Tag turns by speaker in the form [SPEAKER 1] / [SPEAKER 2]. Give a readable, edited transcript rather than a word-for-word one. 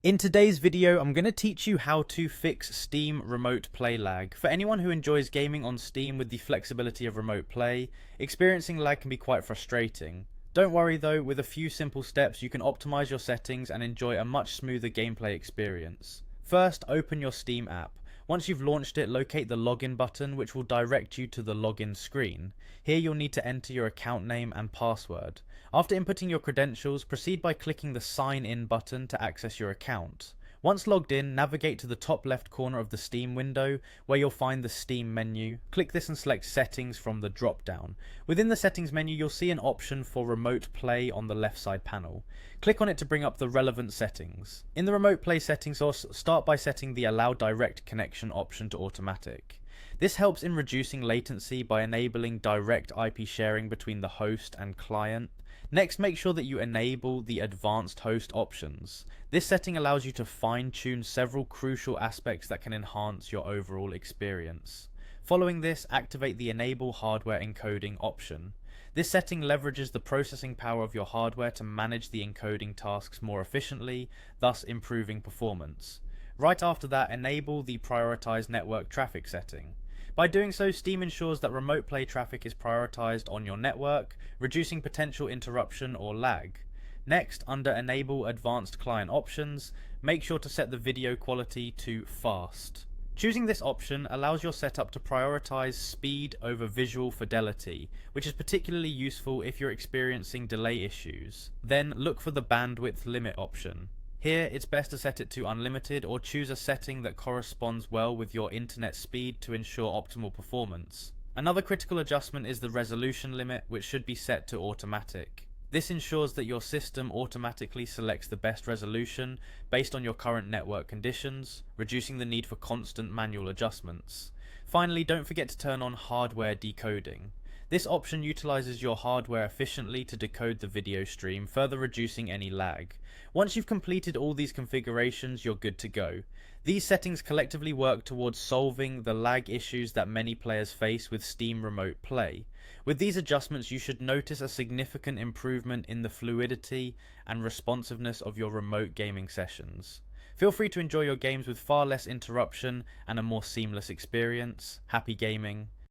[SPEAKER 1] In today's video, I'm going to teach you how to fix Steam Remote Play lag. For anyone who enjoys gaming on Steam with the flexibility of remote play, experiencing lag can be quite frustrating. Don't worry though, with a few simple steps you can optimize your settings and enjoy a much smoother gameplay experience. First, open your Steam app. Once you've launched it, locate the login button, which will direct you to the login screen. Here you'll need to enter your account name and password. After inputting your credentials, proceed by clicking the sign in button to access your account. Once logged in, navigate to the top left corner of the Steam window where you'll find the Steam menu. Click this and select Settings from the drop down. Within the Settings menu you'll see an option for Remote Play on the left side panel. Click on it to bring up the relevant settings. In the Remote Play settings, start by setting the Allow Direct Connection option to Automatic. This helps in reducing latency by enabling direct IP sharing between the host and client. Next, make sure that you enable the Advanced Host options. This setting allows you to fine-tune several crucial aspects that can enhance your overall experience. Following this, activate the Enable Hardware Encoding option. This setting leverages the processing power of your hardware to manage the encoding tasks more efficiently, thus improving performance. Right after that, enable the Prioritize Network Traffic setting. By doing so, Steam ensures that remote play traffic is prioritized on your network, reducing potential interruption or lag. Next, under Enable Advanced Client Options, make sure to set the video quality to Fast. Choosing this option allows your setup to prioritize speed over visual fidelity, which is particularly useful if you're experiencing delay issues. Then look for the bandwidth limit option. Here, it's best to set it to unlimited or choose a setting that corresponds well with your internet speed to ensure optimal performance. Another critical adjustment is the resolution limit, which should be set to automatic. This ensures that your system automatically selects the best resolution based on your current network conditions, reducing the need for constant manual adjustments. Finally, don't forget to turn on hardware decoding. This option utilizes your hardware efficiently to decode the video stream, further reducing any lag. Once you've completed all these configurations, you're good to go. These settings collectively work towards solving the lag issues that many players face with Steam Remote Play. With these adjustments, you should notice a significant improvement in the fluidity and responsiveness of your remote gaming sessions. Feel free to enjoy your games with far less interruption and a more seamless experience. Happy gaming!